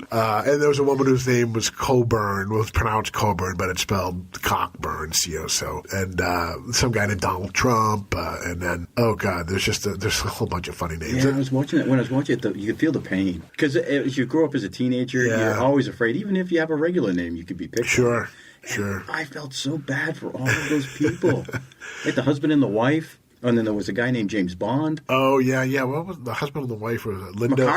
And there was a woman whose name was Coburn, was pronounced Coburn, but it's spelled Cockburn, C-O-S-O. And some guy named Donald Trump. And then, oh God, there's a whole bunch of funny names. Yeah, I was watching it. When I was watching it, you could feel the pain. Because as you grow up as a teenager, you're always afraid. Even if you have a regular name, you could be picked on. Sure. I felt so bad for all of those people. Like the husband and the wife. And then there was a guy named James Bond. Oh, yeah. What was the husband and the wife? Was Linda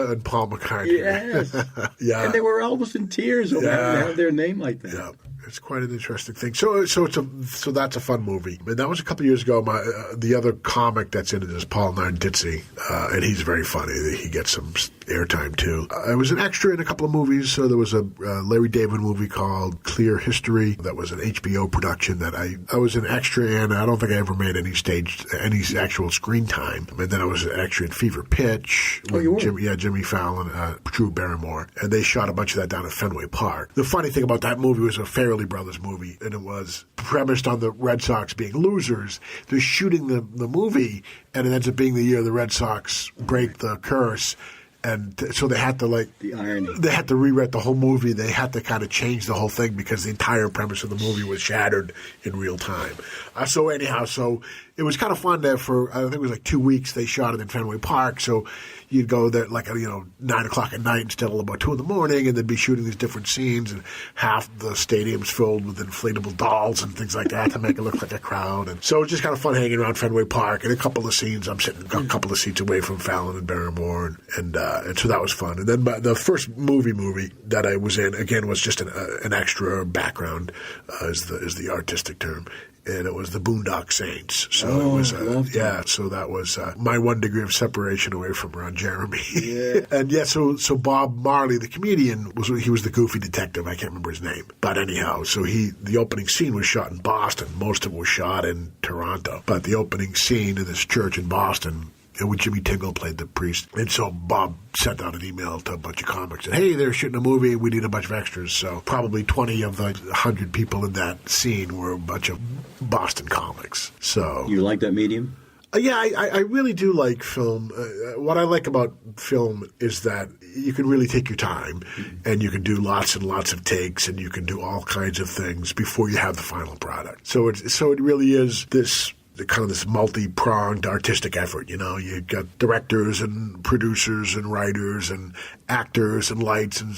and Paul McCartney. Yes. Yeah. And they were almost in tears over having to have their name like that. Yeah. It's quite an interesting thing. So that's a fun movie. And that was a couple of years ago. The other comic that's in it is Paul Nardizzi, and he's very funny. He gets some airtime too. I was an extra in a couple of movies. So there was a Larry David movie called Clear History that was an HBO production that I was an extra in. I don't think I ever made any actual screen time. And then I was an extra in Fever Pitch. Oh, you were? Jimmy Fallon, Drew Barrymore, and they shot a bunch of that down at Fenway Park. The funny thing about that movie was a Farrelly Brothers movie, and it was premised on the Red Sox being losers. They're shooting the movie, and it ends up being the year the Red Sox break the curse. And so they had to the irony. They had to rewrite the whole movie. They had to kind of change the whole thing because the entire premise of the movie was shattered in real time. So it was kind of fun there for, I think it was like 2 weeks. They shot it in Fenway Park. So you'd go there 9 o'clock at night instead of about 2 in the morning, and they'd be shooting these different scenes, and half the stadium's filled with inflatable dolls and things like that to make it look like a crowd. And so it was just kind of fun hanging around Fenway Park. And a couple of scenes, I'm sitting a couple of seats away from Fallon and Barrymore, and so that was fun. And then the first movie that I was in, again, was just an extra background, is the artistic term. And it was the Boondock Saints. So it was, so that was my 1 degree of separation away from Ron Jeremy. Yeah. And so Bob Marley, the comedian, was the goofy detective. I can't remember his name. But anyhow, so the opening scene was shot in Boston. Most of it was shot in Toronto. But the opening scene in this church in Boston, when Jimmy Tingle played the priest. And so Bob sent out an email to a bunch of comics and, hey, they're shooting a movie. We need a bunch of extras. So probably 20 of the 100 people in that scene were a bunch of Boston comics. So you like that medium? Yeah, I really do like film. What I like about film is that you can really take your time, and you can do lots and lots of takes, and you can do all kinds of things before you have the final product. So it really is this kind of this multi-pronged artistic effort. You've got directors and producers and writers and actors and lights, and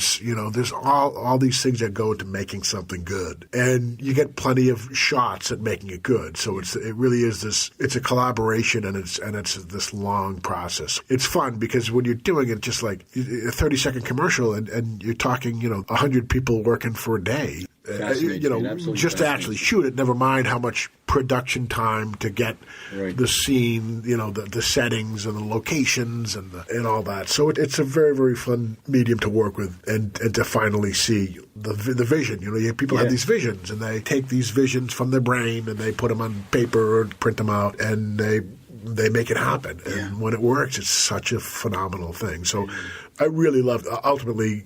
there's all these things that go into making something good, and you get plenty of shots at making it good. So it really is this. It's a collaboration, and it's this long process. It's fun because when you're doing it, just like a 30-second commercial, and you're talking 100 people working for a day. Just to actually shoot it, never mind how much production time to get the scene, the settings and the locations and all that. So it's a very, very fun medium to work with and to finally see the vision. People have these visions, and they take these visions from their brain and they put them on paper or print them out, and they they make it happen. And when it works, it's such a phenomenal thing. So I really loved. Ultimately,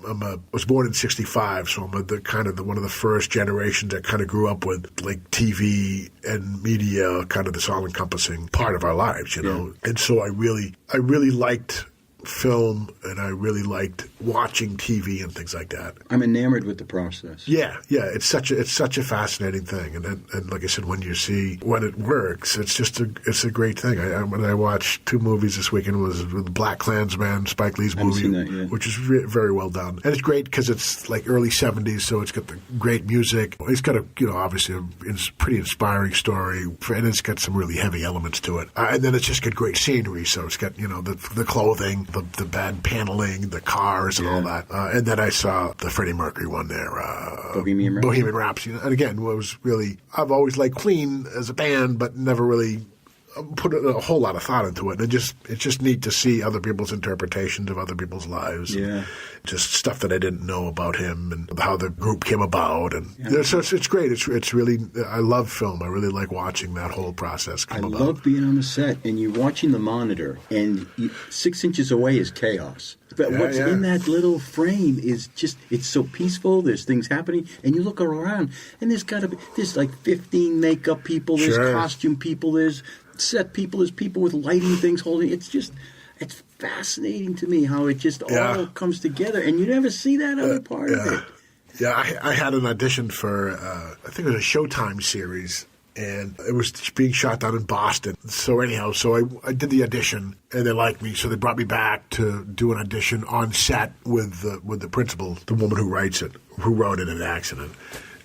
was born in '65, so I'm one of the first generations that kind of grew up with like TV and media, kind of this all-encompassing part of our lives, you know. And so I really liked film, and I really liked watching TV and things like that. I'm enamored with the process. Yeah, it's such a fascinating thing, and like I said, when it works, it's a great thing. When I watched 2 movies this weekend, was with Black Klansman, Spike Lee's movie, which is very well done, and it's great because it's like early '70s, so it's got the great music. It's got obviously a pretty inspiring story, and it's got some really heavy elements to it, and then it's just got great scenery. So it's got the clothing, the bad paneling, the cars, and all that. And then I saw the Freddie Mercury one there, Bohemian Rhapsody. And again, I've always liked Queen as a band, but never really put a whole lot of thought into it. And it's just neat to see other people's interpretations of other people's lives. Yeah. Just stuff that I didn't know about him and how the group came about. And so it's great. It's really, I love film. I really like watching that whole process come about. I love being on the set and you're watching the monitor and 6 inches away is chaos. But what's in that little frame is just, it's so peaceful. There's things happening. And you look around and there's like 15 makeup people. There's costume people. There's set people. There's people with lighting things holding. It's fascinating to me how it just all comes together. And you never see that other part of it. Yeah, I had an audition for, I think it was a Showtime series. And it was being shot down in Boston. So anyhow, I did the audition, and they liked me. So they brought me back to do an audition on set with the principal, the woman who wrote it in an accident.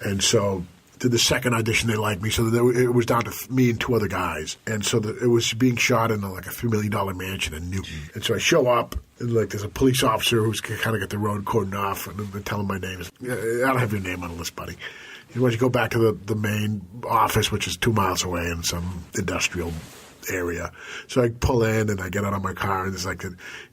And so did the second audition, they liked me. So it was down to me and 2 other guys. And so it was being shot in like a $3 million mansion in Newton. And so I show up, and like there's a police officer who's kind of got the road cordoned off, and they're telling my name. I don't have your name on the list, buddy. He wants you to go back to the main office, which is 2 miles away in some industrial area. So I pull in and I get out of my car, and there's like a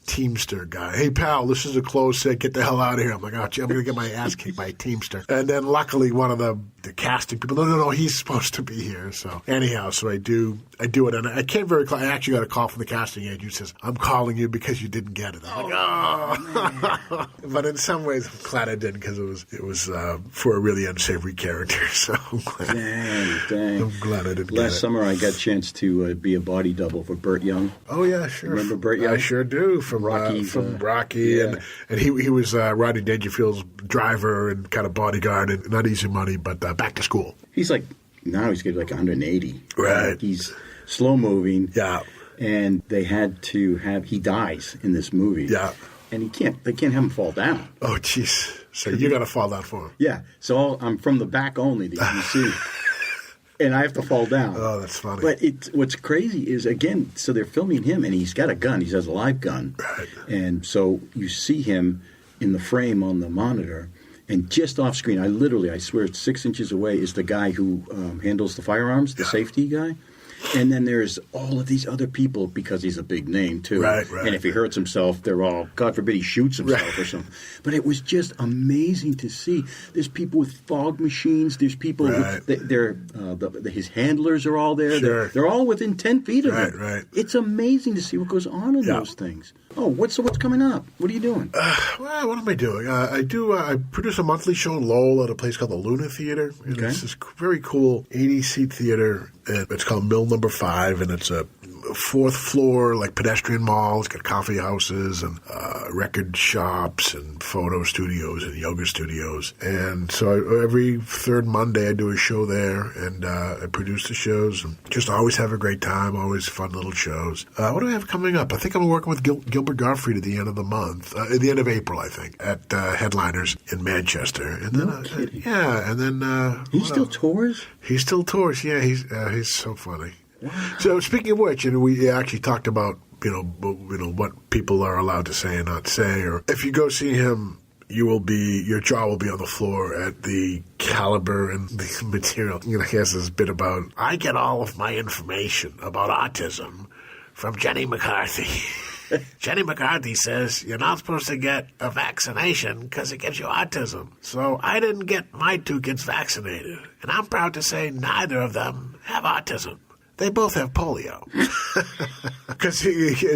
Teamster guy. Hey, pal, this is a closed set. Get the hell out of here. I'm like, oh, gee, I'm going to get my ass kicked by a Teamster. And then luckily one of the casting people, no, he's supposed to be here. So anyhow, I do it. And I came very close. I actually got a call from the casting agent who says, I'm calling you because you didn't get it. I'm like, oh. But in some ways, I'm glad I did because it was for a really unsavory character. So I'm glad, I'm glad I didn't get it. Last summer, I got a chance to be a body double for Burt Young. Oh, yeah, sure. Remember Burt Young? I sure do. From Rocky. And he was Rodney Dangerfield's driver and kind of bodyguard, and not Easy Money, but Back to School. He's like, now he's getting like 180. Right. He's slow moving. Yeah. And they had to he dies in this movie. Yeah. And they can't have him fall down. Oh, jeez. So you got to fall down for him. Yeah. So I'm from the back only that you can see. And I have to fall down. Oh, that's funny. But what's crazy is, again, so they're filming him, and he's got a gun. He has a live gun. Right. And so you see him in the frame on the monitor, and just off screen, I swear it's 6 inches away, is the guy who handles the firearms, the safety guy. And then there's all of these other people, because he's a big name, too. Right. And if he hurts himself, they're all, God forbid he shoots himself or something. But it was just amazing to see. There's people with fog machines. There's people his handlers are all there. Sure. They're all within 10 feet of him. Right. It's amazing to see what goes on in those things. Oh, what's coming up? What are you doing? Well, what am I doing? I produce a monthly show in Lowell at a place called the Luna Theater. And it's this very cool 80-seat theater. And it's called Mill Number 5, and it's a 4th floor, like pedestrian mall. It's got coffee houses and record shops and photo studios and yoga studios. And so every 3rd Monday I do a show there, and I produce the shows and just always have a great time, always fun little shows. What do I have coming up? I think I'm working with Gilbert Gottfried at the end of the month, at the end of April, I think, at Headliners in Manchester. And then, and then... he still tours? He still tours, yeah. He's so funny. Wow. So speaking of which, we actually talked about what people are allowed to say and not say. Or if you go see him, your jaw will be on the floor at the caliber and the material. He has this bit about, I get all of my information about autism from Jenny McCarthy. Jenny McCarthy says you're not supposed to get a vaccination because it gives you autism. So I didn't get my 2 kids vaccinated. And I'm proud to say neither of them have autism. they both have polio.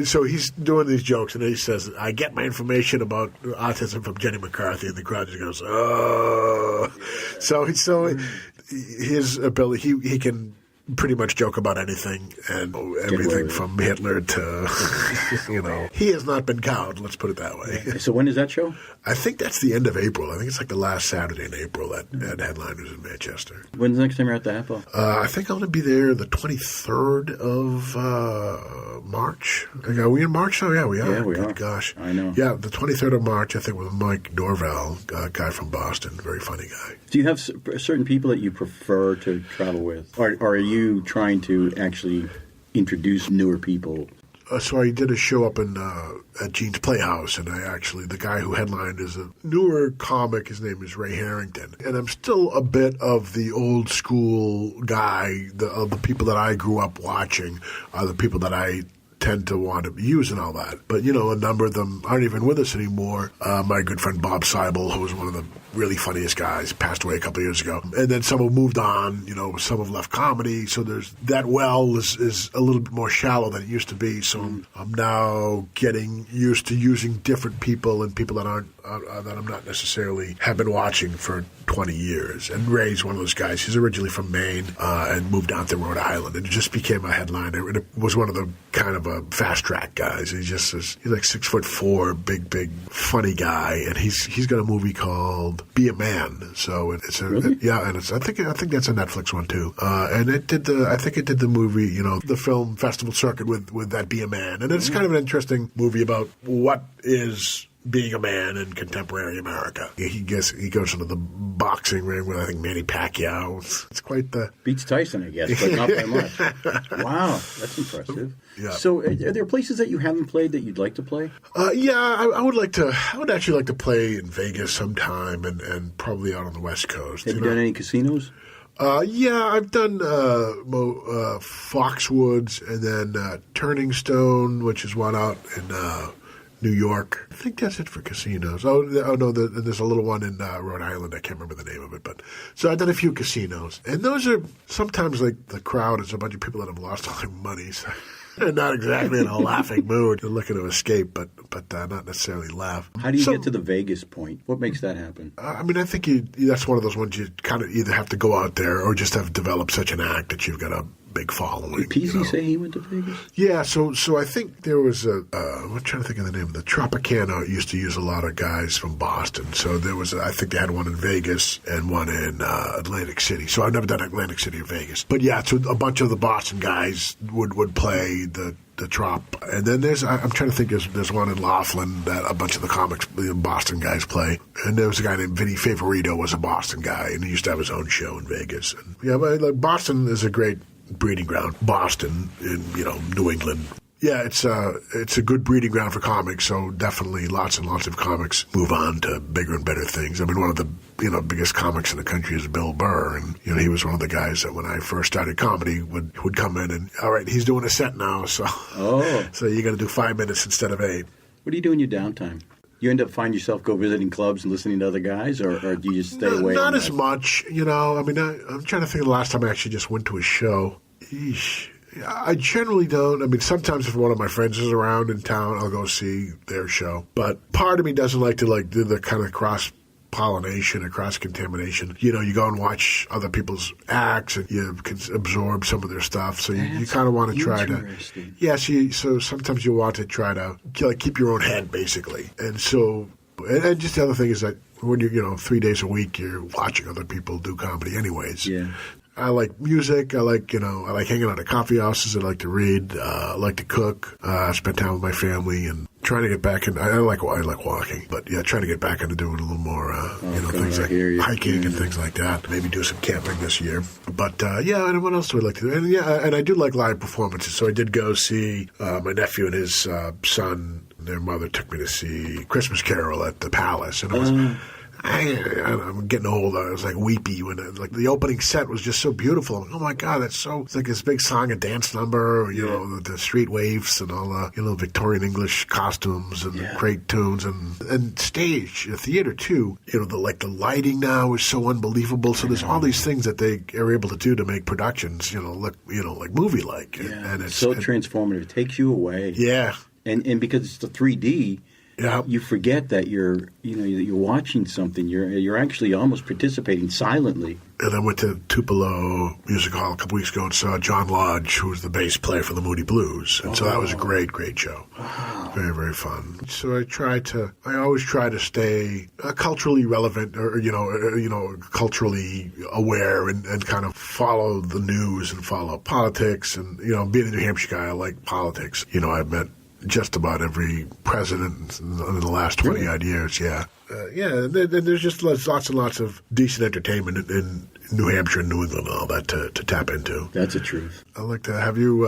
So he's doing these jokes, and he says, I get my information about autism from Jenny McCarthy, and the crowd just goes, oh. So his ability, he can pretty much joke about anything and everything from Hitler to, he has not been cowed, let's put it that way. So when is that show? I think that's the end of April. I think it's like the last Saturday in April at Headliners in Manchester. When's the next time you're at the Apple? I think I'm going to be there the 23rd of March. Are we in March now? Yeah, we are. Yeah, we are. Gosh. I know. Yeah, the 23rd of March, I think, with Mike Norvell, a guy from Boston, very funny guy. Do you have certain people that you prefer to travel with? Or are you trying to actually introduce newer people? So I did a show up at Gene's Playhouse, and the guy who headlined is a newer comic. His name is Ray Harrington. And I'm still a bit of the old school guy. The people that I grew up watching are the people that I tend to want to use and all that. But, a number of them aren't even with us anymore. My good friend Bob Seibel, who was one of the really funniest guys, passed away a couple of years ago. And then some have moved on, some have left comedy. So there's that well is a little bit more shallow than it used to be. So I'm now getting used to using different people and people that aren't that I'm not necessarily have been watching for 20 years. And Ray's one of those guys. He's originally from Maine and moved down to Rhode Island and just became a headliner. And it was one of the kind of a fast track guys. He's like 6'4", big, funny guy. And he's got a movie called Be a Man. So it's really? And I think that's a Netflix one too. And it did the movie, the film festival circuit with that Be a Man. And it's kind of an interesting movie about what is being a man in contemporary America. He goes into the boxing ring with, I think, Manny Pacquiao. It's quite the... Beats Tyson, I guess, but not by much. Wow, that's impressive. Yeah. So are there places that you haven't played that you'd like to play? I would actually like to play in Vegas sometime and probably out on the West Coast. Have you done any casinos? I've done Foxwoods and then Turning Stone, which is one out in New York. I think that's it for casinos. Oh no, there's a little one in Rhode Island. I can't remember the name of it. But so I've done a few casinos. And those are sometimes like the crowd is a bunch of people that have lost all their money. So they're not exactly in a laughing mood. They're looking to escape, but not necessarily laugh. How do you get to the Vegas point? What makes that happen? I think that's one of those ones you kind of either have to go out there or just have developed such an act that you've got a big following. Did Peasy say he went to Vegas? Yeah, so I think there was I'm trying to think of the name. The Tropicana used to use a lot of guys from Boston. So there was, I think they had one in Vegas and one in Atlantic City. So I've never done Atlantic City or Vegas. But yeah, so a bunch of the Boston guys would play the Trop. And then I'm trying to think, there's one in Laughlin that a bunch of the Boston guys play. And there was a guy named Vinny Favorito was a Boston guy, and he used to have his own show in Vegas. And, but Boston is a great breeding ground. Boston in New England. Yeah, it's a good breeding ground for comics. So definitely lots and lots of comics move on to bigger and better things. I mean, one of the biggest comics in the country is Bill Burr, and he was one of the guys that when I first started comedy would come in and, all right, he's doing a set now, so so you got to do 5 minutes instead of 8. What do you do in your downtime? You end up finding yourself go visiting clubs and listening to other guys, or do you just stay away? Not as much, I mean, I'm trying to think of the last time I actually just went to a show. Eesh. I generally don't. I mean, sometimes if one of my friends is around in town, I'll go see their show. But part of me doesn't like to do the kind of cross-pollination or cross-contamination. You go and watch other people's acts and you can absorb some of their stuff. So you kind of want to try to... Yeah, so sometimes you want to try to keep your own head, basically. And so... And just the other thing is that when you're, 3 days a week, you're watching other people do comedy anyways. Yeah. I like music. I like hanging out at coffee houses. I like to read. I like to cook. I spend time with my family and trying to get back in. I like walking, but yeah, trying to get back into doing a little more, things like hiking and things like that. Maybe do some camping this year. But and what else do I like to do? And and I do like live performances. So I did go see my nephew and his son. Their mother took me to see Christmas Carol at the Palace, and I'm getting old. I was like weepy when like the opening set was just so beautiful. I'm like, oh my God, it's like this big song and dance number, you know, the street waifs and all the, Victorian English costumes and the great tunes and stage, theater too. The lighting now is so unbelievable. So there's all these things that they are able to do to make productions, look, like movie-like. Yeah. And it's so transformative. It takes you away. Yeah. And because it's the 3D, you forget that you're watching something. You're actually almost participating silently. And I went to Tupelo Music Hall a couple weeks ago and saw John Lodge, who was the bass player for the Moody Blues. And so that was a great, great show. Wow. Very, very fun. So I always try to stay culturally relevant or, culturally aware and kind of follow the news and follow politics. And, being a New Hampshire guy, I like politics. I've met just about every president in the last 20-odd years, there's just lots and lots of decent entertainment in New Hampshire and New England and all that to tap into. That's the truth. I'd like to have you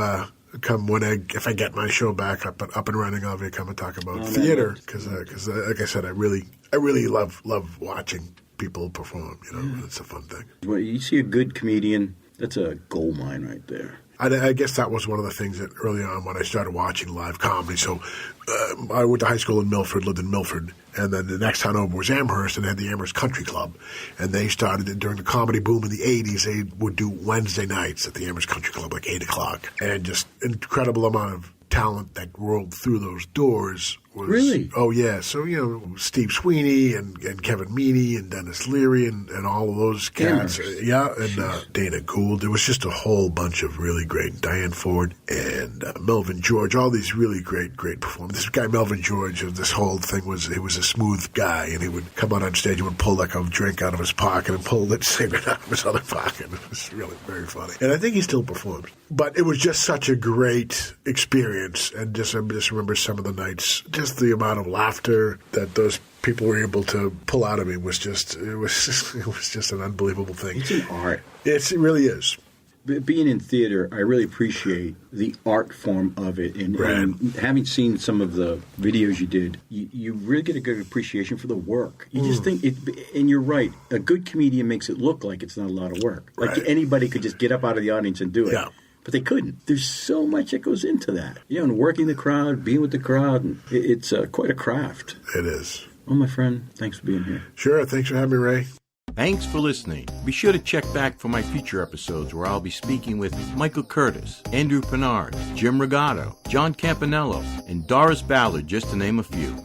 come if I get my show back up and running, I'll be come and talk about theater because like I said, I really love watching people perform. It's a fun thing. Well, you see a good comedian, that's a gold mine right there. I guess that was one of the things that early on when I started watching live comedy. So I went to high school in Milford, lived in Milford, and then the next town over was Amherst, and they had the Amherst Country Club. And they started it during the comedy boom in the 80s. They would do Wednesday nights at the Amherst Country Club, like 8 o'clock. And just incredible amount of talent that rolled through those doors. Really? Oh, yeah. So, Steve Sweeney and Kevin Meaney and Dennis Leary and all of those cats. Yeah, and Dana Gould. There was just a whole bunch of really great. Diane Ford and Melvin George, all these really great performers. This guy, Melvin George, this whole thing he was a smooth guy, and he would come out on stage and would pull like a drink out of his pocket and pull that cigarette out of his other pocket. It was really very funny. And I think he still performs. But it was just such a great experience, and just remember some of the nights, just the amount of laughter that those people were able to pull out of me was just an unbelievable thing. It's an art. It really is. Being in theater, I really appreciate the art form of it, and having seen some of the videos you did, you really get a good appreciation for the work. You just think and you're right. A good comedian makes it look like it's not a lot of work. Like anybody could just get up out of the audience and do it. Yeah. But they couldn't. There's so much that goes into that. And working the crowd, being with the crowd, and it's quite a craft. It is. Well, my friend, thanks for being here. Sure. Thanks for having me, Ray. Thanks for listening. Be sure to check back for my future episodes where I'll be speaking with Michael Curtis, Andrew Pinard, Jim Regato, John Campanello, and Doris Ballard, just to name a few.